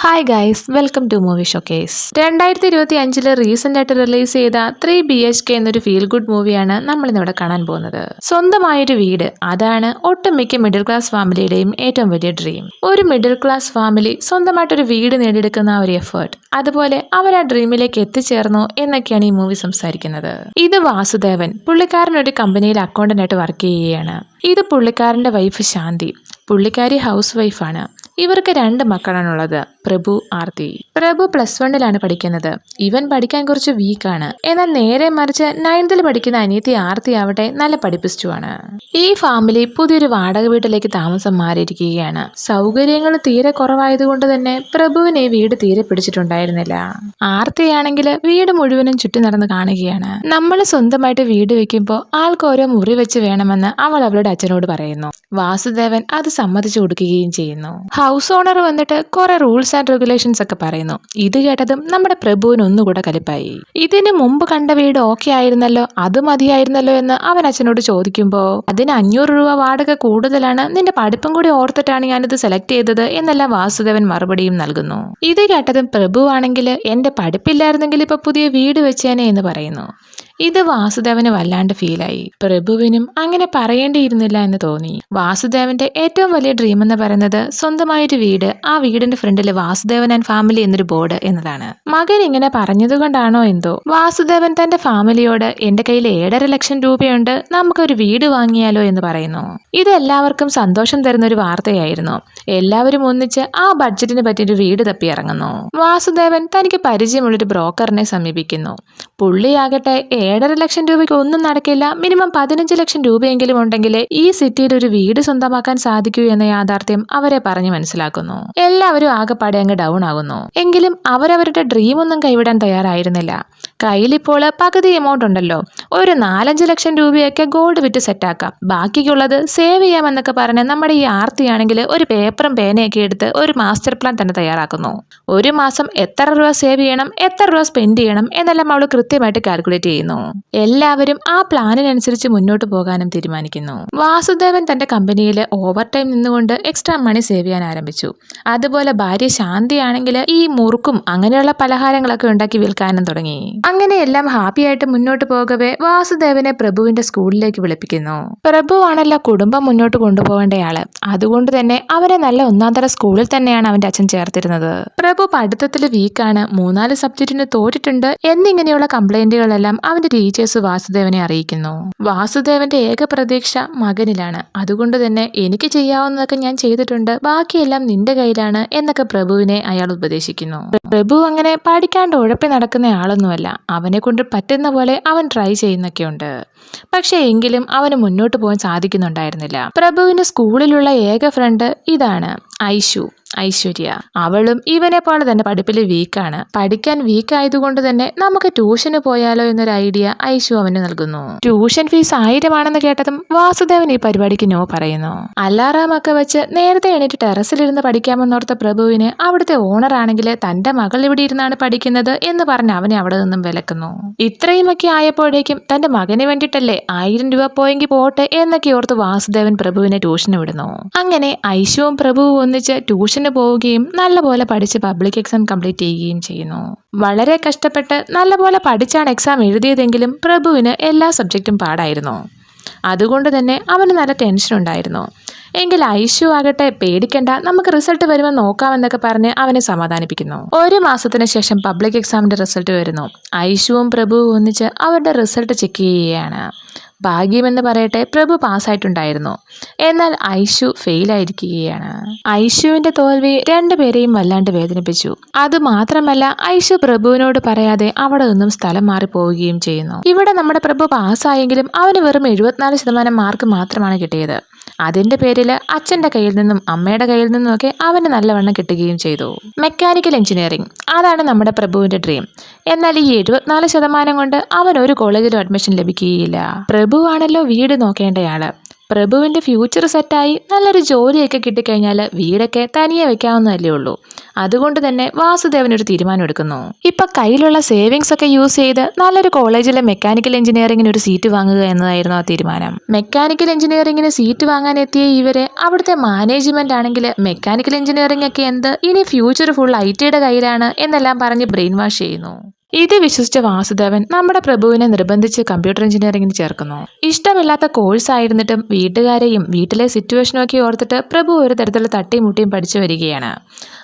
Hi guys, welcome to movie showcase. 2025 recent ആയിട്ട് release ചെയ്ത 3BHK എന്നൊരു ഫീൽ ഗുഡ് മൂവിയാണ് നമ്മളിന്നിവിടെ കാണാൻ പോകുന്നത്. സ്വന്തമായൊരു വീട്, അതാണ് ഒട്ടുമിക്ക മിഡിൽ ക്ലാസ് ഫാമിലിയുടെയും ഏറ്റവും വലിയ ഡ്രീം. ഒരു മിഡിൽ ക്ലാസ് ഫാമിലി സ്വന്തമായിട്ടൊരു വീട് നേടിയെടുക്കുന്ന ആ ഒരു എഫേർട്ട്, അതുപോലെ അവർ ആ ഡ്രീമിലേക്ക് എത്തിച്ചേർന്നു എന്നൊക്കെയാണ് ഈ മൂവി സംസാരിക്കുന്നത്. ഇത് വാസുദേവൻ, പുള്ളിക്കാരൻ ഒരു കമ്പനിയിൽ അക്കൗണ്ടന്റ് ആയിട്ട് വർക്ക് ചെയ്യുകയാണ്. ഇത് പുള്ളിക്കാരന്റെ വൈഫ് ശാന്തി, പുള്ളിക്കാരി ഹൗസ് വൈഫാണ്. ഇവർക്ക് 2 മക്കളാണുള്ളത്, പ്രഭു, ആർത്തി. പ്രഭു +1 പഠിക്കുന്നത്. ഇവൻ പഠിക്കാൻ കുറച്ച് വീക്കാണ്. എന്നാൽ നേരെ മറിച്ച് 9th പഠിക്കുന്ന അനിയത്തി ആർത്തി ആവട്ടെ നല്ല പഠിപ്പിസ്റ്റുമാണ്. ഈ ഫാമിലി പുതിയൊരു വാടക വീട്ടിലേക്ക് താമസം മാറിയിരിക്കുകയാണ്. സൗകര്യങ്ങൾ തീരെ കുറവായതുകൊണ്ട് തന്നെ പ്രഭുവിനെ വീട് തീരെ പിടിച്ചിട്ടുണ്ടായിരുന്നില്ല. ആർത്തിയാണെങ്കിൽ വീട് മുഴുവനും ചുറ്റി നടന്ന് കാണുകയാണ്. നമ്മൾ സ്വന്തമായിട്ട് വീട് വെക്കുമ്പോൾ ആൾക്ക് ഓരോ മുറി വെച്ച് വേണമെന്ന് അവൾ അവളുടെ അച്ഛനോട് പറയുന്നു. വാസുദേവൻ അത് സമ്മതിച്ചു കൊടുക്കുകയും ചെയ്യുന്നു. ഹൗസ് ഓണർ വന്നിട്ട് കുറെ റൂൾസ് ആൻഡ് റെഗുലേഷൻസ് ഒക്കെ പറയുന്നു. ഇത് കേട്ടതും നമ്മുടെ പ്രഭുവിന് ഒന്നുകൂടെ കലിപ്പായി. ഇതിന് മുമ്പ് കണ്ട വീട് ഓക്കെ ആയിരുന്നല്ലോ, അത് മതിയായിരുന്നല്ലോ എന്ന് അവൻ അച്ഛനോട് ചോദിക്കുമ്പോൾ അതിന് 500 രൂപ വാടക കൂടുതലാണ്, നിന്റെ പഠിപ്പും കൂടി ഓർത്തിട്ടാണ് ഞാനിത് സെലക്ട് ചെയ്തത് എന്നെല്ലാം വാസുദേവൻ മറുപടിയും നൽകുന്നു. ഇത് കേട്ടതും പ്രഭു ആണെങ്കിൽ എന്റെ പഠിപ്പില്ലായിരുന്നെങ്കിൽ ഇപ്പൊ പുതിയ വീട് വെച്ചേനെ എന്ന് പറയുന്നു. ഇത് വാസുദേവന് വല്ലാണ്ട് ഫീലായി. പ്രഭുവിനും അങ്ങനെ പറയേണ്ടിയിരുന്നില്ല എന്ന് തോന്നി. വാസുദേവന്റെ ഏറ്റവും വലിയ ഡ്രീം എന്ന് പറയുന്നത് സ്വന്തമായൊരു വീട്, ആ വീടിന്റെ ഫ്രണ്ടിൽ വാസുദേവൻ ആൻഡ് ഫാമിലി എന്നൊരു ബോർഡ് എന്നതാണ്. മകൻ ഇങ്ങനെ പറഞ്ഞതുകൊണ്ടാണോ എന്തോ വാസുദേവൻ തന്റെ ഫാമിലിയോട് എന്റെ കയ്യിൽ 7.5 ലക്ഷം രൂപയുണ്ട്, നമുക്കൊരു വീട് വാങ്ങിയാലോ എന്ന് പറയുന്നു. ഇത് എല്ലാവർക്കും സന്തോഷം തരുന്ന ഒരു വാർത്തയായിരുന്നു. എല്ലാവരും ഒന്നിച്ച് ആ ബഡ്ജറ്റിന് പറ്റിയൊരു വീട് തപ്പി ഇറങ്ങുന്നു. വാസുദേവൻ തനിക്ക് പരിചയമുള്ളൊരു ബ്രോക്കറിനെ സമീപിക്കുന്നു. പുള്ളിയാകട്ടെ 7.5 ലക്ഷം രൂപയ്ക്ക് ഒന്നും നടക്കില്ല, മിനിമം 15 ലക്ഷം രൂപയെങ്കിലും ഉണ്ടെങ്കിൽ ഈ സിറ്റിയിൽ ഒരു വീട് സ്വന്തമാക്കാൻ സാധിക്കൂ എന്ന യാഥാർത്ഥ്യം അവരെ പറഞ്ഞു മനസ്സിലാക്കുന്നു. എല്ലാവരും ആകെപ്പാടെ അങ്ങ് ഡൗൺ ആകുന്നു. എങ്കിലും അവരവരുടെ ഡ്രീം ഒന്നും കൈവിടാൻ തയ്യാറായിരുന്നില്ല. കയ്യിലിപ്പോൾ പകുതി എമൗണ്ട് ഉണ്ടല്ലോ, ഒരു 4-5 ലക്ഷം രൂപയൊക്കെ ഗോൾഡ് വിറ്റ് സെറ്റാക്കാം, ബാക്കിയുള്ളത് സേവ് ചെയ്യാമെന്നൊക്കെ പറഞ്ഞ് നമ്മുടെ ഈ ആർത്തിയാണെങ്കിൽ ഒരു പേപ്പറും പേനയൊക്കെ എടുത്ത് ഒരു മാസ്റ്റർ പ്ലാൻ തന്നെ തയ്യാറാക്കുന്നു. ഒരു മാസം എത്ര രൂപ സേവ് ചെയ്യണം, എത്ര രൂപ സ്പെൻഡ് ചെയ്യണം എന്നെല്ലാം അവൾ കൃത്യമായിട്ട് കാൽക്കുലേറ്റ് ചെയ്യുന്നു. എല്ലാവരും ആ പ്ലാനിനനുസരിച്ച് മുന്നോട്ട് പോകാനും തീരുമാനിക്കുന്നു. വാസുദേവൻ തന്റെ കമ്പനിയിൽ ഓവർ ടൈം നിന്നുകൊണ്ട് എക്സ്ട്രാ മണി സേവ് ചെയ്യാൻ ആരംഭിച്ചു. അതുപോലെ ഭാര്യ ശാന്തി ആണെങ്കിൽ ഈ മുറുക്കും അങ്ങനെയുള്ള പലഹാരങ്ങളൊക്കെ ഉണ്ടാക്കി വിൽക്കാനും തുടങ്ങി. അങ്ങനെ എല്ലാം ഹാപ്പി ആയിട്ട് മുന്നോട്ട് പോകവേ വാസുദേവനെ പ്രഭുവിന്റെ സ്കൂളിലേക്ക് വിളിപ്പിക്കുന്നു. പ്രഭു ആണല്ലോ കുടുംബം മുന്നോട്ട് കൊണ്ടുപോകേണ്ടയാള്, അതുകൊണ്ട് തന്നെ അവരെ നല്ല 1-ാം സ്കൂളിൽ തന്നെയാണ് അവന്റെ അച്ഛൻ ചേർത്തിരുന്നത്. പ്രഭു പഠിത്തത്തിൽ വീക്കാണ്, 3-4 സബ്ജക്റ്റിന് തോറ്റിട്ടുണ്ട് എന്നിങ്ങനെയുള്ള കംപ്ലൈന്റുകളെല്ലാം അവന്റെ ടീച്ചേഴ്സ് വാസുദേവനെ അറിയിക്കുന്നു. വാസുദേവന്റെ ഏക പ്രതീക്ഷ മകനിലാണ്. അതുകൊണ്ട് തന്നെ എനിക്ക് ചെയ്യാവുന്നതൊക്കെ ഞാൻ ചെയ്തിട്ടുണ്ട്, ബാക്കിയെല്ലാം നിന്റെ കയ്യിലാണ് എന്നൊക്കെ പ്രഭുവിനെ അയാൾ ഉപദേശിക്കുന്നു. പ്രഭു അങ്ങനെ പഠിക്കാണ്ട് ഉഴപ്പി നടക്കുന്ന ആളൊന്നുമല്ല. അവനെ കൊണ്ട് പറ്റുന്ന പോലെ അവൻ ട്രൈ ചെയ്യുന്നൊക്കെയുണ്ട്. പക്ഷെ എങ്കിലും അവന് മുന്നോട്ട് പോകാൻ സാധിക്കുന്നുണ്ടായിരുന്നില്ല. പ്രഭുവിന് സ്കൂളിലുള്ള ഏക ഫ്രണ്ട് ഇതാണ് ഐശ്വര്യ. അവളും ഇവനെ പോലെ തന്നെ പഠിപ്പിൽ വീക്കാണ്. പഠിക്കാൻ വീക്ക് ആയതുകൊണ്ട് തന്നെ നമുക്ക് ട്യൂഷന് പോയാലോ എന്നൊരു ഐഡിയ ഐശു അവന് നൽകുന്നു. ട്യൂഷൻ ഫീസ് 1000 ആണെന്ന് കേട്ടതും വാസുദേവൻ ഈ പരിപാടിക്ക് നോ പറയുന്നു. അലാറാം ഒക്കെ വെച്ച് നേരത്തെ എണീറ്റ് ടെറസിലിരുന്ന് പഠിക്കാമെന്നോർത്ത പ്രഭുവിന് അവിടുത്തെ ഓണർ ആണെങ്കിൽ തന്റെ മകൾ ഇവിടെ ഇരുന്നാണ് പഠിക്കുന്നത് എന്ന് പറഞ്ഞ് അവനെ അവിടെ നിന്നും വിലക്കുന്നു. ഇത്രയുമൊക്കെ ആയപ്പോഴേക്കും തന്റെ മകന് വേണ്ടിയിട്ടല്ലേ 1000 രൂപ പോയെങ്കിൽ പോട്ടെ എന്നൊക്കെ ഓർത്ത് വാസുദേവൻ പ്രഭുവിനെ ട്യൂഷന് വിടുന്നു. അങ്ങനെ ഐശുവും പ്രഭുവും ഒന്നിച്ച് ട്യൂഷന് പോവുകയും നല്ലപോലെ പഠിച്ച് പബ്ലിക് എക്സാം കംപ്ലീറ്റ് ചെയ്യുകയും ചെയ്യുന്നു. വളരെ കഷ്ടപ്പെട്ട് നല്ലപോലെ പഠിച്ചാണ് എക്സാം എഴുതിയതെങ്കിലും പ്രഭുവിന് എല്ലാ സബ്ജക്റ്റും പാടായിരുന്നു. അതുകൊണ്ട് തന്നെ അവന് നല്ല ടെൻഷൻ ഉണ്ടായിരുന്നു. എങ്കിൽ ഐശു ആകട്ടെ പേടിക്കണ്ട, നമുക്ക് റിസൾട്ട് വരുമ്പോൾ നോക്കാമെന്നൊക്കെ പറഞ്ഞ് അവനെ സമാധാനിപ്പിക്കുന്നു. 1 മാസത്തിന് ശേഷം പബ്ലിക് എക്സാമിന്റെ റിസൾട്ട് വരുന്നു. ഐശുവും പ്രഭുവും ഒന്നിച്ച് അവരുടെ റിസൾട്ട് ചെക്ക് ചെയ്യുകയാണ്. ഭാഗ്യമെന്ന് പറയട്ടെ, പ്രഭു പാസ്സായിട്ടുണ്ടായിരുന്നു. എന്നാൽ ഐശു ഫെയിലായിരിക്കുകയാണ്. ഐശുവിന്റെ തോൽവി 2 പേരെയും വല്ലാണ്ട് വേദനിപ്പിച്ചു. അതുമാത്രമല്ല ഐശു പ്രഭുവിനോട് പറയാതെ അവിടെ നിന്നും സ്ഥലം മാറി പോവുകയും ചെയ്യുന്നു. ഇവിടെ നമ്മുടെ പ്രഭു പാസ്സായെങ്കിലും അവന് വെറും 74% മാർക്ക് മാത്രമാണ് കിട്ടിയത്. അതിന്റെ പേരിൽ അച്ഛന്റെ കയ്യിൽ നിന്നും അമ്മയുടെ കയ്യിൽ നിന്നും ഒക്കെ അവന് നല്ലവണ്ണം കിട്ടുകയും ചെയ്തു. മെക്കാനിക്കൽ എഞ്ചിനീയറിംഗ്, അതാണ് നമ്മുടെ പ്രഭുവിന്റെ ഡ്രീം. എന്നാൽ ഈ 74% കൊണ്ട് അവൻ ഒരു കോളേജിലും അഡ്മിഷൻ ലഭിക്കുകയില്ല. പ്രഭു ആണല്ലോ വീട് നോക്കേണ്ടയാള്. പ്രഭുവിന്റെ ഫ്യൂച്ചർ സെറ്റായി നല്ലൊരു ജോലിയൊക്കെ കിട്ടിക്കഴിഞ്ഞാൽ വീടൊക്കെ തനിയെ വെക്കാവുന്നതല്ലേ ഉള്ളൂ. അതുകൊണ്ട് തന്നെ വാസുദേവൻ ഒരു തീരുമാനം എടുക്കുന്നു. ഇപ്പൊ കയ്യിലുള്ള സേവിങ്സ് ഒക്കെ യൂസ് ചെയ്ത് നല്ലൊരു കോളേജിലെ മെക്കാനിക്കൽ എഞ്ചിനീയറിംഗിന് ഒരു സീറ്റ് വാങ്ങുക എന്നതായിരുന്നു ആ തീരുമാനം. മെക്കാനിക്കൽ എഞ്ചിനീയറിംഗിന് സീറ്റ് വാങ്ങാൻ എത്തിയ ഇവരെ അവിടുത്തെ മാനേജ്മെന്റ് ആണെങ്കിൽ മെക്കാനിക്കൽ എഞ്ചിനീയറിംഗ് ഒക്കെ എന്ത്, ഇനി ഫ്യൂച്ചർ ഫുൾ IT-യുടെ കയ്യിലാണ് എന്നെല്ലാം പറഞ്ഞ് ബ്രെയിൻ വാഷ് ചെയ്യുന്നു. ഇത് വിശ്വസിച്ച വാസുദേവൻ നമ്മുടെ പ്രഭുവിനെ നിർബന്ധിച്ച് കമ്പ്യൂട്ടർ എഞ്ചിനീയറിംഗിന് ചേർക്കുന്നു. ഇഷ്ടമില്ലാത്ത കോഴ്സ് ആയിരുന്നിട്ടും വീട്ടുകാരെയും വീട്ടിലെ സിറ്റുവേഷനും ഒക്കെ ഓർത്തിട്ട് പ്രഭു ഒരു തരത്തിൽ തട്ടിമുട്ടിയും പഠിച്ചു വരികയാണ്.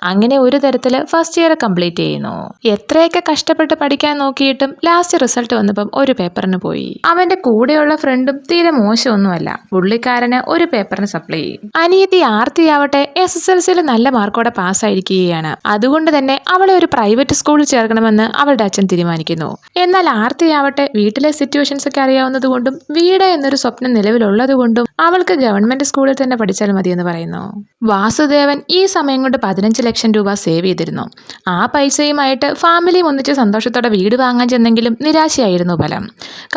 അങ്ങനെ ഒരു തരത്തിൽ ഫസ്റ്റ് ഇയർ കംപ്ലീറ്റ് ചെയ്യുന്നു. എത്രയൊക്കെ കഷ്ടപ്പെട്ട് പഠിക്കാൻ നോക്കിയിട്ടും ലാസ്റ്റ് റിസൾട്ട് വന്നപ്പം ഒരു പേപ്പറിന് പോയി. അവന്റെ കൂടെയുള്ള ഫ്രണ്ടും തീരെ മോശമൊന്നുമല്ല, പുള്ളിക്കാരന് ഒരു പേപ്പറിന് സപ്ലൈ ചെയ്യും. അനിയത്തി ആർത്തിയാവട്ടെ SSLCയിൽ നല്ല മാർക്കോടെ പാസ്സായിരിക്കുകയാണ്. അതുകൊണ്ട് തന്നെ അവളെ ഒരു പ്രൈവറ്റ് സ്കൂളിൽ ചേർക്കണമെന്ന് അവളുടെ അച്ഛൻ തീരുമാനിക്കുന്നു. എന്നാൽ ആർത്തിയാവട്ടെ വീട്ടിലെ സിറ്റുവേഷൻസ് ഒക്കെ അറിയാവുന്നത് കൊണ്ടും വീട് എന്നൊരു സ്വപ്നം നിലവിലുള്ളത് കൊണ്ടും അവൾക്ക് ഗവൺമെന്റ് സ്കൂളിൽ തന്നെ പഠിച്ചാൽ മതിയെന്ന് പറയുന്നു. വാസുദേവൻ ഈ സമയം കൊണ്ട് 15 ലക്ഷം രൂപ സേവ് ചെയ്തിരുന്നു. ആ പൈസയുമായിട്ട് ഫാമിലിയും ഒന്നിച്ച് സന്തോഷത്തോടെ വീട് വാങ്ങാൻ ചെന്നെങ്കിലും നിരാശയായിരുന്നു ഫലം.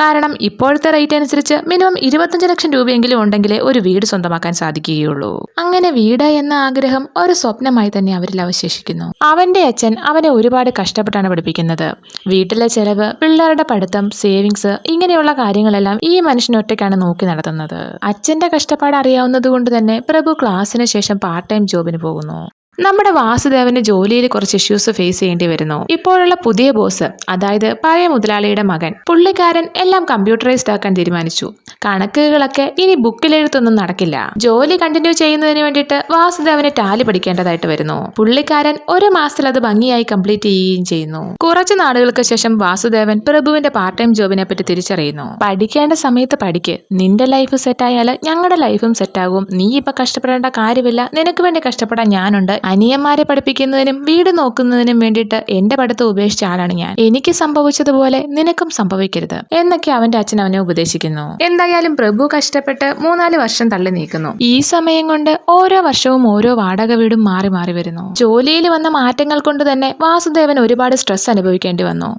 കാരണം ഇപ്പോഴത്തെ റേറ്റ് അനുസരിച്ച് മിനിമം 25 ലക്ഷം രൂപയെങ്കിലും ഉണ്ടെങ്കിലേ ഒരു വീട് സ്വന്തമാക്കാൻ സാധിക്കുകയുള്ളൂ. അങ്ങനെ വീട് എന്ന ആഗ്രഹം ഒരു സ്വപ്നമായി തന്നെ അവരിൽ അവശേഷിക്കുന്നു. അവന്റെ അച്ഛൻ അവനെ ഒരുപാട് കഷ്ടപ്പെട്ടാണ് പഠിപ്പിക്കുന്നത്. വീട്ടിലെ ചെലവ്, പിള്ളേരുടെ പഠിത്തം, സേവിങ്സ്, ഇങ്ങനെയുള്ള കാര്യങ്ങളെല്ലാം ഈ മനുഷ്യൻ ഒറ്റയ്ക്കാണ് നോക്കി നടത്തുന്നത്. അച്ഛന്റെ കഷ്ടപ്പാട് അറിയാവുന്നത് കൊണ്ട് തന്നെ പ്രഭു ക്ലാസ്സിന് ശേഷം പാർട്ട് ടൈം ജോബിന് പോകുന്നു. നമ്മുടെ വാസുദേവന് ജോലിയിൽ കുറച്ച് ഇഷ്യൂസ് ഫേസ് ചെയ്യേണ്ടി വരുന്നു. ഇപ്പോഴുള്ള പുതിയ ബോസ്, അതായത് പഴയ മുതലാളിയുടെ മകൻ, പുള്ളിക്കാരൻ എല്ലാം കമ്പ്യൂട്ടറൈസ്ഡ് ആക്കാൻ തീരുമാനിച്ചു. കണക്കുകളൊക്കെ ഇനി ബുക്കിലെഴുത്തൊന്നും നടക്കില്ല. ജോലി കണ്ടിന്യൂ ചെയ്യുന്നതിന് വേണ്ടിയിട്ട് വാസുദേവന് ടാലി പഠിക്കേണ്ടതായിട്ട് വരുന്നു. പുള്ളിക്കാരൻ ഒരു മാസത്തിൽ അത് ഭംഗിയായി കംപ്ലീറ്റ് ചെയ്യുകയും ചെയ്യുന്നു. കുറച്ചു നാളുകൾക്ക് ശേഷം വാസുദേവൻ പ്രഭുവിന്റെ പാർട്ട് ടൈം ജോബിനെ പറ്റി തിരിച്ചറിയുന്നു. പഠിക്കേണ്ട സമയത്ത് പഠിക്ക്, നിന്റെ ലൈഫ് സെറ്റായാൽ ഞങ്ങളുടെ ലൈഫും സെറ്റാകും. നീ ഇപ്പൊ കഷ്ടപ്പെടേണ്ട കാര്യമില്ല, നിനക്ക് വേണ്ടി കഷ്ടപ്പെടാൻ ഞാനുണ്ട്. അനിയന്മാരെ പഠിപ്പിക്കുന്നതിനും വീട് നോക്കുന്നതിനും വേണ്ടിയിട്ട് എന്റെ പഠിത്തം ഉപേക്ഷിച്ച ആളാണ് ഞാൻ. എനിക്ക് സംഭവിച്ചതുപോലെ നിനക്കും സംഭവിക്കരുത് എന്നൊക്കെ അവന്റെ അച്ഛൻ അവനെ ഉപദേശിക്കുന്നു. എന്തായാലും പ്രഭു കഷ്ടപ്പെട്ട് 3-4 വർഷം തള്ളി നീക്കുന്നു. ഈ സമയം കൊണ്ട് ഓരോ വർഷവും ഓരോ വാടക വീടും മാറി മാറി വരുന്നു. ജോലിയിൽ വന്ന മാറ്റങ്ങൾ കൊണ്ട് തന്നെ വാസുദേവൻ ഒരുപാട് സ്ട്രെസ് അനുഭവിക്കേണ്ടി വന്നു.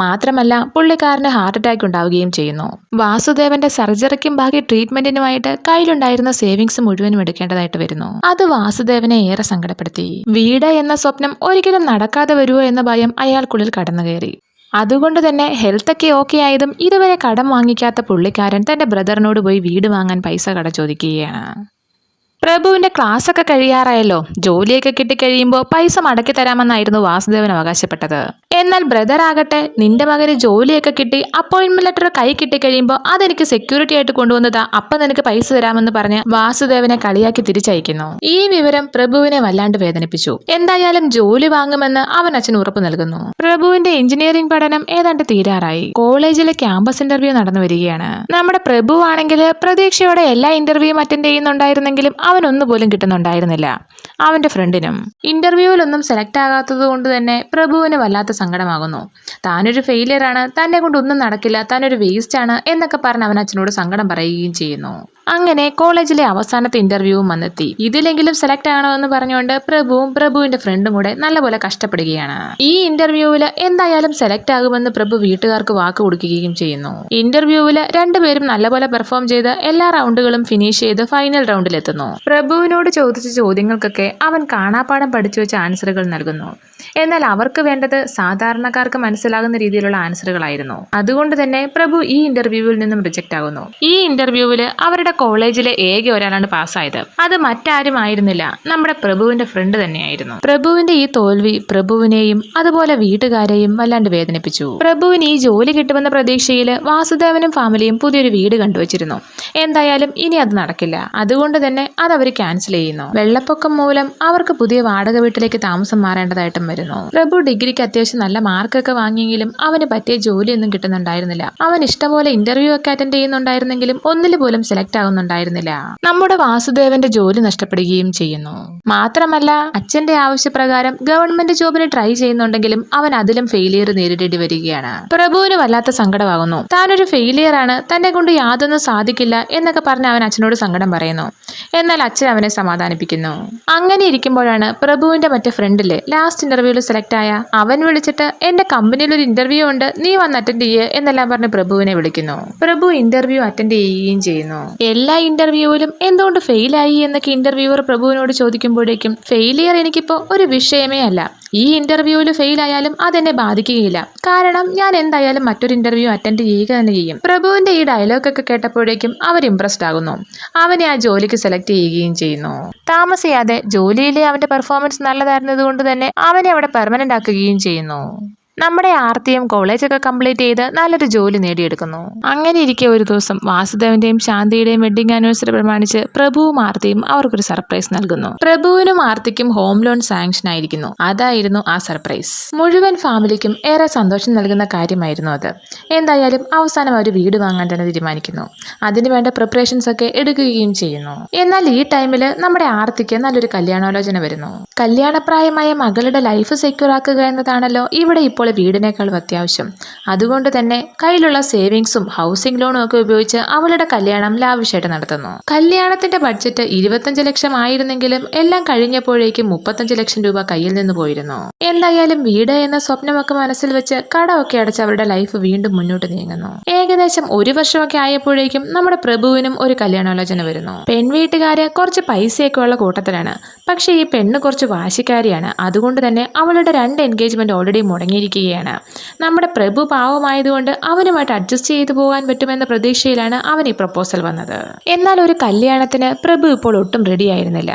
മാത്രമല്ല പുള്ളിക്കാരന് ഹാർട്ട് അറ്റാക്ക് ഉണ്ടാവുകയും ചെയ്യുന്നു. വാസുദേവന്റെ സർജറിക്കും ബാക്കി ട്രീറ്റ്മെന്റിനുമായിട്ട് കയ്യിലുണ്ടായിരുന്ന സേവിങ്സ് മുഴുവനും എടുക്കേണ്ടതായിട്ട് വരുന്നു. അത് വാസുദേവനെ ഏറെ സങ്കടപ്പെടുത്തി. വീട് എന്ന സ്വപ്നം ഒരിക്കലും നടക്കാതെ വരുമോ എന്ന ഭയം അയാൾക്കുള്ളിൽ കടന്നു കയറി. അതുകൊണ്ട് തന്നെ ഹെൽത്തൊക്കെ ഓക്കെ ആയതും ഇതുവരെ കടം വാങ്ങിക്കാത്ത പുള്ളിക്കാരൻ തന്റെ ബ്രദറിനോട് പോയി വീട് വാങ്ങാൻ പൈസ കട ചോദിക്കുകയാണ്. പ്രഭുവിന്റെ ക്ലാസ് ഒക്കെ കഴിയാറായല്ലോ, ജോലിയൊക്കെ കിട്ടിക്കഴിയുമ്പോൾ പൈസ മടക്കി തരാമെന്നായിരുന്നു വാസുദേവൻ അവകാശപ്പെട്ടത്. എന്നാൽ ബ്രദർ ആകട്ടെ, നിന്റെ മകന് ജോലിയൊക്കെ കിട്ടി അപ്പോയിന്റ്മെന്റ് ലെറ്റർ കൈ കിട്ടിക്കഴിയുമ്പോൾ അതെനിക്ക് സെക്യൂരിറ്റി ആയിട്ട് കൊണ്ടുവന്നതാ, അപ്പം നിനക്ക് പൈസ തരാമെന്ന് പറഞ്ഞ് വാസുദേവനെ കളിയാക്കി തിരിച്ചയക്കുന്നു. ഈ വിവരം പ്രഭുവിനെ വല്ലാണ്ട് വേദനിപ്പിച്ചു. എന്തായാലും ജോലി വാങ്ങുമെന്ന് അവൻ അച്ഛൻ ഉറപ്പ് നൽകുന്നു. പ്രഭുവിന്റെ എഞ്ചിനീയറിംഗ് പഠനം ഏതാണ്ട് തീരാറായി. കോളേജിലെ ക്യാമ്പസ് ഇന്റർവ്യൂ നടന്നു വരികയാണ്. നമ്മുടെ പ്രഭു ആണെങ്കിൽ പ്രതീക്ഷയോടെ എല്ലാ ഇന്റർവ്യൂവും അറ്റൻഡ് ചെയ്യുന്നുണ്ടായിരുന്നെങ്കിലും അവനൊന്നുപോലും കിട്ടുന്നുണ്ടായിരുന്നില്ല. അവന്റെ ഫ്രണ്ടിനും ഇന്റർവ്യൂവിലൊന്നും സെലക്ട് ആകാത്തത് കൊണ്ട് തന്നെ പ്രഭുവിന് വല്ലാത്ത സങ്കടമാകുന്നു. താനൊരു ഫെയിലിയറാണ്, തന്നെ കൊണ്ട് ഒന്നും നടക്കില്ല, താനൊരു വേസ്റ്റ് ആണ് എന്നൊക്കെ പറഞ്ഞ് അവൻ അച്ഛനോട് സങ്കടം പറയുകയും ചെയ്യുന്നു. അങ്ങനെ കോളേജിലെ അവസാനത്തെ ഇന്റർവ്യൂവും വന്നെത്തി. ഇതിലെങ്കിലും സെലക്ട് ആകണമെന്ന് പറഞ്ഞുകൊണ്ട് പ്രഭുവും പ്രഭുവിന്റെ ഫ്രണ്ടും കൂടെ നല്ലപോലെ കഷ്ടപ്പെടുകയാണ്. ഈ ഇന്റർവ്യൂവിൽ എന്തായാലും സെലക്ട് ആകുമെന്ന് പ്രഭു വീട്ടുകാർക്ക് വാക്ക് കൊടുക്കുകയും ചെയ്യുന്നു. ഇന്റർവ്യൂവിൽ രണ്ടുപേരും നല്ലപോലെ പെർഫോം ചെയ്ത് എല്ലാ റൗണ്ടുകളും ഫിനിഷ് ചെയ്ത് ഫൈനൽ റൗണ്ടിലെത്തുന്നു. പ്രഭുവിനോട് ചോദിച്ച ചോദ്യങ്ങൾക്കൊക്കെ അവൻ കാണാപ്പാഠം പഠിച്ചു വെച്ച ആൻസറുകൾ നൽകുന്നു. എന്നാൽ അവർക്ക് വേണ്ടത് സാധാരണക്കാർക്ക് മനസ്സിലാകുന്ന രീതിയിലുള്ള ആൻസറുകളായിരുന്നു. അതുകൊണ്ട് തന്നെ പ്രഭു ഈ ഇന്റർവ്യൂവിൽ നിന്നും റിജക്റ്റ് ആകുന്നു. ഈ ഇന്റർവ്യൂവിൽ അവരുടെ കോളേജിലെ ഏക ഒരാളാണ് പാസ്സായത്. അത് മറ്റാരും ആയിരുന്നില്ല, നമ്മുടെ പ്രഭുവിന്റെ ഫ്രണ്ട് തന്നെയായിരുന്നു. പ്രഭുവിന്റെ ഈ തോൽവി പ്രഭുവിനെയും അതുപോലെ വീട്ടുകാരെയും വല്ലാണ്ട് വേദനിപ്പിച്ചു. പ്രഭുവിന് ഈ ജോലി കിട്ടുമെന്ന പ്രതീക്ഷയിൽ വാസുദേവനും ഫാമിലിയും പുതിയൊരു വീട് കണ്ടുവച്ചിരുന്നു. എന്തായാലും ഇനി അത് നടക്കില്ല. അതുകൊണ്ട് തന്നെ അത് അവർ ക്യാൻസൽ ചെയ്യുന്നു. വെള്ളപ്പൊക്കം മൂലം അവർക്ക് പുതിയ വാടക വീട്ടിലേക്ക് താമസം മാറേണ്ടതായിട്ടും വരുന്നു. പ്രഭു ഡിഗ്രിക്ക് അത്യാവശ്യം നല്ല മാർക്കൊക്കെ വാങ്ങിയെങ്കിലും അവന് പറ്റിയ ജോലിയൊന്നും കിട്ടുന്നുണ്ടായിരുന്നില്ല. അവൻ ഇഷ്ടംപോലെ ഇന്റർവ്യൂ ഒക്കെ അറ്റൻഡ് ചെയ്യുന്നുണ്ടായിരുന്നെങ്കിലും ഒന്നിൽ പോലും സെലക്ട് ആകുന്നുണ്ടായിരുന്നില്ല. നമ്മുടെ വാസുദേവന്റെ ജോലി നഷ്ടപ്പെടുകയും ചെയ്യുന്നു. മാത്രമല്ല അച്ഛന്റെ ആവശ്യപ്രകാരം ഗവൺമെന്റ് ജോബിന് ട്രൈ ചെയ്യുന്നുണ്ടെങ്കിലും അവൻ അതിലും ഫെയിലിയർ നേരിടേണ്ടി വരികയാണ്. പ്രഭുവിന് വല്ലാത്ത സങ്കടമാകുന്നു. താനൊരു ഫെയിലിയർ ആണ്, തന്നെ കൊണ്ട് യാതൊന്നും സാധിക്കില്ല എന്നൊക്കെ പറഞ്ഞ് അവൻ അച്ഛനോട് സങ്കടം പറയുന്നു. എന്നാൽ അച്ഛൻ അവനെ സമാധാനിപ്പിക്കുന്നു. അങ്ങനെ ഇരിക്കുമ്പോഴാണ് പ്രഭുവിന്റെ മറ്റേ ഫ്രണ്ടിലെ ലാസ്റ്റ് ഇന്റർവ്യൂവിൽ സെലക്ട് ആയ അവൻ വിളിച്ചിട്ട് എന്റെ കമ്പനിയിൽ ഒരു ഇന്റർവ്യൂ ഉണ്ട്, നീ വന്ന് അറ്റൻഡ് ചെയ്യ് എന്നെല്ലാം പറഞ്ഞ് പ്രഭുവിനെ വിളിക്കുന്നു. പ്രഭു ഇന്റർവ്യൂ അറ്റൻഡ് ചെയ്യുകയും ചെയ്യുന്നു. എല്ലാ ഇന്റർവ്യൂവിലും എന്തുകൊണ്ട് ഫെയിലായി എന്നൊക്കെ ഇന്റർവ്യൂവർ പ്രഭുവിനോട് ചോദിക്കുമ്പോഴേക്കും ഫെയിലിയർ എനിക്കിപ്പോൾ ഒരു വിഷയമേ അല്ല, ഈ ഇന്റർവ്യൂവിൽ ഫെയിൽ ആയാലും അതെന്നെ ബാധിക്കുകയില്ല, കാരണം ഞാൻ എന്തായാലും മറ്റൊരു ഇന്റർവ്യൂ അറ്റൻഡ് ചെയ്യുക തന്നെ ചെയ്യും. പ്രഭുവിന്റെ ഈ ഡയലോഗൊക്കെ കേട്ടപ്പോഴേക്കും അവർ ഇംപ്രസ്ഡ് ആകുന്നു. അവനെ ആ ജോലിക്ക് സെലക്ട് ചെയ്യുകയും ചെയ്യുന്നു. താമസിയാതെ ജോലിയിലെ അവന്റെ പെർഫോമൻസ് നല്ലതായിരുന്നത് കൊണ്ട് തന്നെ അവനെ അവിടെ പെർമനന്റ് ആക്കുകയും ചെയ്യുന്നു. നമ്മുടെ ആർത്തിയും കോളേജൊക്കെ കംപ്ലീറ്റ് ചെയ്ത് നല്ലൊരു ജോലി നേടിയെടുക്കുന്നു. അങ്ങനെ ഇരിക്കെ ഒരു ദിവസം വാസുദേവന്റെയും ശാന്തിയുടെയും വെഡിങ് ആനിവേഴ്സറി പ്രമാണിച്ച് പ്രഭുവും ആർത്തിയും അവർക്കൊരു സർപ്രൈസ് നൽകുന്നു. പ്രഭുവിനും ആർത്തിക്കും ഹോം ലോൺ സാങ്ഷൻ ആയിരിക്കുന്നു. അതായിരുന്നു ആ സർപ്രൈസ്. മുഴുവൻ ഫാമിലിക്കും ഏറെ സന്തോഷം നൽകുന്ന കാര്യമായിരുന്നു അത്. എന്തായാലും അവസാനം അവർ വീട് വാങ്ങാൻ തന്നെ തീരുമാനിക്കുന്നു. അതിനുവേണ്ട പ്രിപ്പറേഷൻസ് ഒക്കെ എടുക്കുകയും ചെയ്യുന്നു. എന്നാൽ ഈ ടൈമിൽ നമ്മുടെ ആർത്തിക്ക് നല്ലൊരു കല്യാണാലോചന വരുന്നു. കല്യാണപ്രായമായ മകളുടെ ലൈഫ് സെക്യൂർ ആക്കുക എന്നതാണല്ലോ ഇവിടെ ഇപ്പോൾ വീടിനേക്കാൾ അത്യാവശ്യം. അതുകൊണ്ട് തന്നെ കയ്യിലുള്ള സേവിങ്സും ഹൗസിംഗ് ലോണും ഒക്കെ ഉപയോഗിച്ച് അവളുടെ കല്യാണം ലാവിഷായിട്ട് നടത്തുന്നു. കല്യാണത്തിന്റെ ബഡ്ജറ്റ് 25 ലക്ഷം ആയിരുന്നെങ്കിലും എല്ലാം കഴിഞ്ഞപ്പോഴേക്കും 35 ലക്ഷം രൂപ കയ്യിൽ നിന്ന് പോയിരുന്നു. എന്തായാലും വീട് എന്ന സ്വപ്നമൊക്കെ മനസ്സിൽ വെച്ച് കടമൊക്കെ അടച്ച് അവരുടെ ലൈഫ് വീണ്ടും മുന്നോട്ട് നീങ്ങുന്നു. ഏകദേശം 1 വർഷമൊക്കെ ആയപ്പോഴേക്കും നമ്മുടെ പ്രഭുവിനും ഒരു കല്യാണാലോചന വരുന്നു. പെൺവീട്ടുകാര് കുറച്ച് പൈസയൊക്കെ ഉള്ള കൂട്ടത്തിലാണ്. പക്ഷെ ഈ പെണ്ണ് കുറച്ച് വാശിക്കാരിയാണ്. അതുകൊണ്ട് തന്നെ അവളുടെ 2 എൻഗേജ്മെന്റ് ഓൾറെഡി മുടങ്ങിയിരിക്കുകയാണ്. നമ്മുടെ പ്രഭു പാവമായതുകൊണ്ട് അവനുമായിട്ട് അഡ്ജസ്റ്റ് ചെയ്തു പോകാൻ പറ്റുമെന്ന പ്രതീക്ഷയിലാണ് അവൻ ഈ പ്രപ്പോസൽ വന്നത്. എന്നാൽ ഒരു കല്യാണത്തിന് പ്രഭു ഇപ്പോൾ ഒട്ടും റെഡി ആയിരുന്നില്ല.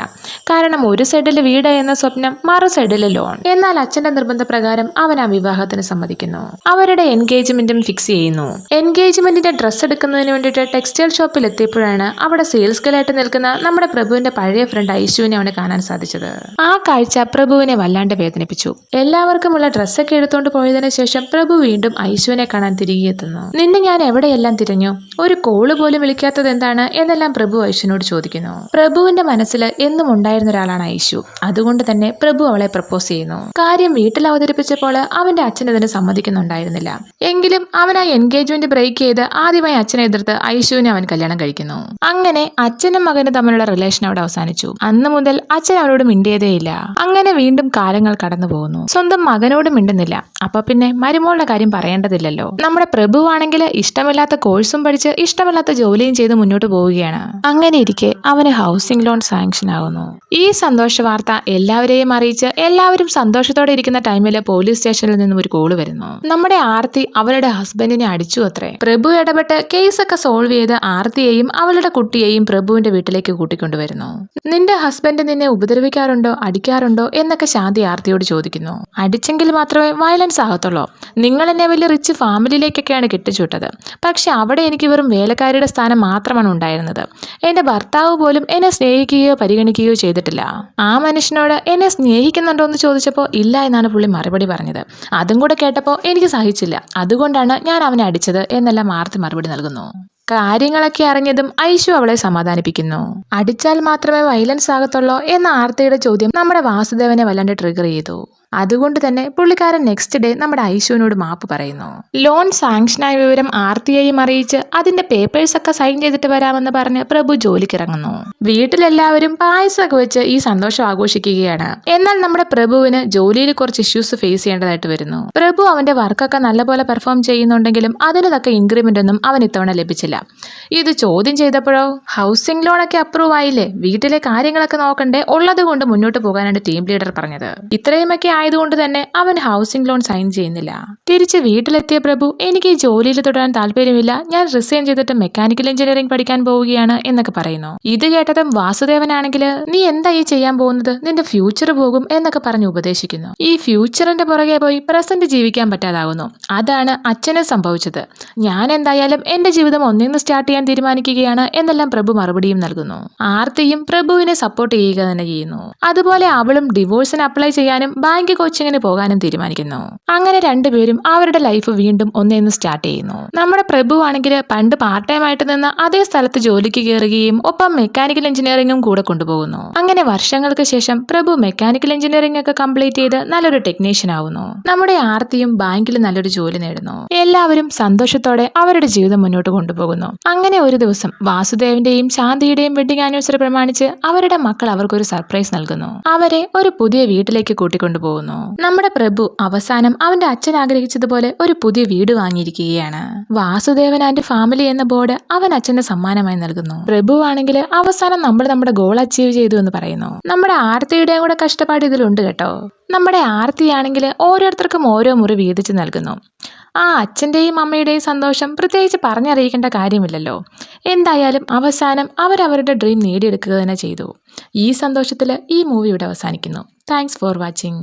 കാരണം ഒരു സൈഡിൽ വീട് എന്ന സ്വപ്നം, മറു സൈഡിൽ ലോൺ. എന്നാൽ അച്ഛന്റെ നിർബന്ധപ്രകാരം അവൻ ആ വിവാഹത്തിന് സമ്മതിക്കുന്നു. അവരുടെ എൻഗേജ്മെന്റും ഫിക്സ് ചെയ്യുന്നു. എൻഗേജ്മെന്റിന്റെ ഡ്രസ്സ് എടുക്കുന്നതിന് വേണ്ടിയിട്ട് ടെക്സ്റ്റൈൽ ഷോപ്പിൽ എത്തിയപ്പോഴാണ് അവിടെ സെയിൽസ് ഗേളായിട്ട് നിൽക്കുന്ന നമ്മുടെ പ്രഭുവിന്റെ പഴയ ഫ്രണ്ട് ഐശുവിനെ അവന് കാണാൻ സാധിച്ചത്. ആ കാഴ്ച പ്രഭുവിനെ വല്ലാണ്ട് വേദനിപ്പിച്ചു. എല്ലാവർക്കുമുള്ള ഡ്രസ്സൊക്കെ എടുത്തുകൊണ്ട് പോയതിനു ശേഷം പ്രഭു വീണ്ടും ഐശുവിനെ കാണാൻ തിരികെ എത്തുന്നു. നിന്നെ ഞാൻ എവിടെയെല്ലാം തിരഞ്ഞു, ഒരു കോള് പോലും വിളിക്കാത്തത് എന്താണ് എന്നെല്ലാം പ്രഭു ഐശുവിനോട് ചോദിക്കുന്നു. പ്രഭുവിന്റെ മനസ്സിൽ എന്നും ഉണ്ടായിരുന്ന ഒരാളാണ് ഐശു. അതുകൊണ്ട് തന്നെ പ്രഭു അവളെ പ്രപ്പോസ് ചെയ്യുന്നു. കാര്യം വീട്ടിൽ അവതരിപ്പിച്ചപ്പോൾ അവന്റെ അച്ഛൻ ഇതിന് സമ്മതിക്കുന്നുണ്ടായിരുന്നില്ല. എങ്കിലും അവൻ ആ എൻഗേജ്മെന്റ് ബ്രേക്ക് ചെയ്ത് ആദ്യമായി അച്ഛനെ എതിർത്ത് ഐശുവിനെ അവൻ കല്യാണം കഴിക്കുന്നു. അങ്ങനെ അച്ഛനും മകനും തമ്മിലുള്ള റിലേഷൻ അവിടെ അവസാനിച്ചു. അന്ന് മുതൽ അച്ഛൻ അവരോട് മിണ്ടിയതേയില്ല. അങ്ങനെ വീണ്ടും കാലങ്ങൾ കടന്നു പോകുന്നു. സ്വന്തം മകനോട് മിണ്ടുന്നില്ല. അപ്പൊ പിന്നെ മരുമോളുടെ കാര്യം പറയേണ്ടതില്ലല്ലോ. നമ്മുടെ പ്രഭുവാണെങ്കിൽ ഇഷ്ടമില്ലാത്ത കോഴ്സും പഠിച്ച് ഇഷ്ടമില്ലാത്ത ജോലിയും ചെയ്ത് മുന്നോട്ട് പോവുകയാണ്. അങ്ങനെ ഇരിക്കെ അവന് ഹൗസിംഗ് ലോൺ സാങ്ഷൻ ആകുന്നു. ഈ സന്തോഷ വാർത്ത എല്ലാവരെയും അറിയിച്ച് എല്ലാവരും സന്തോഷത്തോടെ ഇരിക്കുന്ന ടൈമിൽ പോലീസ് സ്റ്റേഷനിൽ നിന്നും ഒരു കോള് വരുന്നു. നമ്മുടെ ആർത്തി അവളുടെ ഹസ്ബൻഡിനെ അടിച്ചു അത്രേ. പ്രഭു ഇടപെട്ട് കേസൊക്കെ സോൾവ് ചെയ്ത് ആർത്തിയെയും അവളുടെ കുട്ടിയെയും പ്രഭുവിന്റെ വീട്ടിലേക്ക് കൂട്ടിക്കൊണ്ടുവരുന്നു. നിന്റെ ഹസ്ബൻഡ് നിന്നെ ഉപദ്രവിക്കാറുണ്ടോ, അടിക്കാറുണ്ടോ എന്നൊക്കെ ശാന്തി ആർത്തിയോട് ചോദിക്കുന്നു. അടിച്ചെങ്കിൽ മാത്രമേ വയലൻസ് ആകത്തുള്ളൂ. നിങ്ങൾ എന്നെ വലിയ റിച്ച് ഫാമിലിയിലേക്കൊക്കെയാണ് കെട്ടിച്ചുവിട്ടത്. പക്ഷെ അവിടെ എനിക്ക് വെറും വേലക്കാരിയുടെ സ്ഥാനം മാത്രമാണ് ഉണ്ടായിരുന്നത്. എന്റെ ഭർത്താവ് പോലും എന്നെ സ്നേഹിക്കുകയോ പരിഗണിക്കുകയോ ചെയ്തിട്ടില്ല. ആ മനുഷ്യനോട് എന്നെ സ്നേഹിക്കുന്നുണ്ടോ എന്ന് ചോദിച്ചപ്പോൾ ഇല്ല എന്നാണ് പുള്ളി മറുപടി പറഞ്ഞത്. അതും കൂടെ കേട്ടപ്പോൾ എനിക്ക് സഹിച്ചില്ല. അതുകൊണ്ടാണ് ഞാൻ അവനെ അടിച്ചത് എന്നെല്ലാം ആർത്തി മറുപടി നൽകുന്നു. കാര്യങ്ങളൊക്കെ അറിഞ്ഞതും ഐശു അവളെ സമാധാനിപ്പിക്കുന്നു. അടിച്ചാൽ മാത്രമേ വയലൻസ് ആകത്തുള്ളൂ എന്ന ആർത്തിയുടെ ചോദ്യം നമ്മുടെ വാസുദേവനെ വല്ലാണ്ട് ട്രിഗർ ചെയ്തു. അതുകൊണ്ട് തന്നെ പുള്ളിക്കാരൻ നെക്സ്റ്റ് ഡേ നമ്മുടെ ഐശുവിനോട് മാപ്പ് പറയുന്നു. ലോൺ സാങ്ഷനായ വിവരം ആർത്തിയെയും അറിയിച്ച് അതിന്റെ പേപ്പേഴ്സ് ഒക്കെ സൈൻ ചെയ്തിട്ട് വരാമെന്ന് പറഞ്ഞ് പ്രഭു ജോലിക്കിറങ്ങുന്നു. വീട്ടിലെല്ലാവരും പായസമൊക്കെ വെച്ച് ഈ സന്തോഷം ആഘോഷിക്കുകയാണ്. എന്നാൽ നമ്മുടെ പ്രഭുവിന് ജോലിയിൽ കുറച്ച് ഇഷ്യൂസ് ഫേസ് ചെയ്യേണ്ടതായിട്ട് വരുന്നു. പ്രഭു അവന്റെ വർക്കൊക്കെ നല്ലപോലെ പെർഫോം ചെയ്യുന്നുണ്ടെങ്കിലും അതിന് തക്ക ഇൻക്രിമെന്റ് ഒന്നും അവൻ ഇത്തവണ ലഭിച്ചില്ല. ഇത് ചോദ്യം ചെയ്തപ്പോഴോ ഹൗസിംഗ് ലോണൊക്കെ അപ്രൂവ് ആയില്ലേ, വീട്ടിലെ കാര്യങ്ങളൊക്കെ നോക്കണ്ടേ, ഉള്ളത് കൊണ്ട് മുന്നോട്ട് പോകാനാണ് ടീം ലീഡർ പറഞ്ഞത്. ഇത്രയുമൊക്കെ ആയതുകൊണ്ട് തന്നെ അവൻ ഹൗസിംഗ് ലോൺ സൈൻ ചെയ്യുന്നില്ല. തിരിച്ച് വീട്ടിലെത്തിയ പ്രഭു എനിക്ക് ഈ ജോലിയിൽ തുടരാൻ താല്പര്യമില്ല, ഞാൻ റിസൈൻ ചെയ്തിട്ട് മെക്കാനിക്കൽ എഞ്ചിനീയറിംഗ് പഠിക്കാൻ പോവുകയാണ് എന്നൊക്കെ പറയുന്നു. ഇത് കേട്ടതും വാസുദേവനാണെങ്കിൽ നീ എന്തായി ചെയ്യാൻ പോകുന്നത്, നിന്റെ ഫ്യൂച്ചർ പോകും എന്നൊക്കെ പറഞ്ഞ് ഉപദേശിക്കുന്നു. ഈ ഫ്യൂച്ചറിന്റെ പുറകെ പോയി പ്രസന്റ് ജീവിക്കാൻ പറ്റാതാകുന്നു. അതാണ് അച്ഛന് സംഭവിച്ചത്. ഞാൻ എന്തായാലും എന്റെ ജീവിതം ഒന്നിന്ന് സ്റ്റാർട്ട് ചെയ്യാൻ തീരുമാനിക്കുകയാണ് എന്നെല്ലാം പ്രഭു മറുപടിയും നൽകുന്നു. ആർത്തിയും പ്രഭുവിനെ സപ്പോർട്ട് ചെയ്യുക തന്നെ ചെയ്യുന്നു. അതുപോലെ അവളും ഡിവോഴ്സിന് അപ്ലൈ ചെയ്യാനും ബാങ്ക് കോച്ചിങ്ങിന് പോകാനും തീരുമാനിക്കുന്നു. അങ്ങനെ രണ്ടുപേരും അവരുടെ ലൈഫ് വീണ്ടും ഒന്നേന്ന് സ്റ്റാർട്ട് ചെയ്യുന്നു. നമ്മുടെ പ്രഭു ആണെങ്കിൽ പണ്ട് പാർട്ട് ടൈം ആയിട്ട് നിന്ന് അതേ സ്ഥലത്ത് ജോലിക്ക് കയറുകയും ഒപ്പം മെക്കാനിക്കൽ എഞ്ചിനീയറിംഗും കൂടെ കൊണ്ടുപോകുന്നു. അങ്ങനെ വർഷങ്ങൾക്ക് ശേഷം പ്രഭു മെക്കാനിക്കൽ എഞ്ചിനീയറിംഗ് ഒക്കെ കംപ്ലീറ്റ് ചെയ്ത് നല്ലൊരു ടെക്നീഷ്യൻ ആവുന്നു. നമ്മുടെ ആർത്തിയും ബാങ്കിൽ നല്ലൊരു ജോലി നേടുന്നു. എല്ലാവരും സന്തോഷത്തോടെ അവരുടെ ജീവിതം മുന്നോട്ട് കൊണ്ടുപോകുന്നു. അങ്ങനെ ഒരു ദിവസം വാസുദേവന്റെയും ശാന്തിയുടെയും വെഡിങ് ആനിവേഴ്സറി പ്രമാണിച്ച് അവരുടെ മക്കൾ അവർക്കൊരു സർപ്രൈസ് നൽകുന്നു. അവരെ ഒരു പുതിയ വീട്ടിലേക്ക് കൂട്ടിക്കൊണ്ടുപോകുന്നു. പോകുന്നു. നമ്മുടെ പ്രഭു അവസാനം അവന്റെ അച്ഛൻ ആഗ്രഹിച്ചതുപോലെ ഒരു പുതിയ വീട് വാങ്ങിയിരിക്കുകയാണ്. വാസുദേവൻ ആൻഡ് ഫാമിലി എന്ന ബോർഡ് അവൻ അച്ഛന് സമ്മാനമായി നൽകുന്നു. പ്രഭു ആണെങ്കിൽ അവസാനം നമ്മൾ നമ്മുടെ ഗോൾ അച്ചീവ് ചെയ്തു എന്ന് പറയുന്നു. നമ്മുടെ ആർത്തിയുടെയും കൂടെ കഷ്ടപ്പാട് ഇതിലുണ്ട് കേട്ടോ. നമ്മുടെ ആർത്തിയാണെങ്കിൽ ഓരോരുത്തർക്കും ഓരോ മുറി വീതിച്ച് നൽകുന്നു. ആ അച്ഛൻ്റെയും അമ്മയുടെയും സന്തോഷം പ്രത്യേകിച്ച് പറഞ്ഞറിയിക്കേണ്ട കാര്യമില്ലല്ലോ. എന്തായാലും അവസാനം അവരവരുടെ ഡ്രീം നേടിയെടുക്കുക തന്നെ ചെയ്തു. ഈ സന്തോഷത്തിൽ ഈ മൂവി ഇവിടെ അവസാനിക്കുന്നു. Thanks for watching.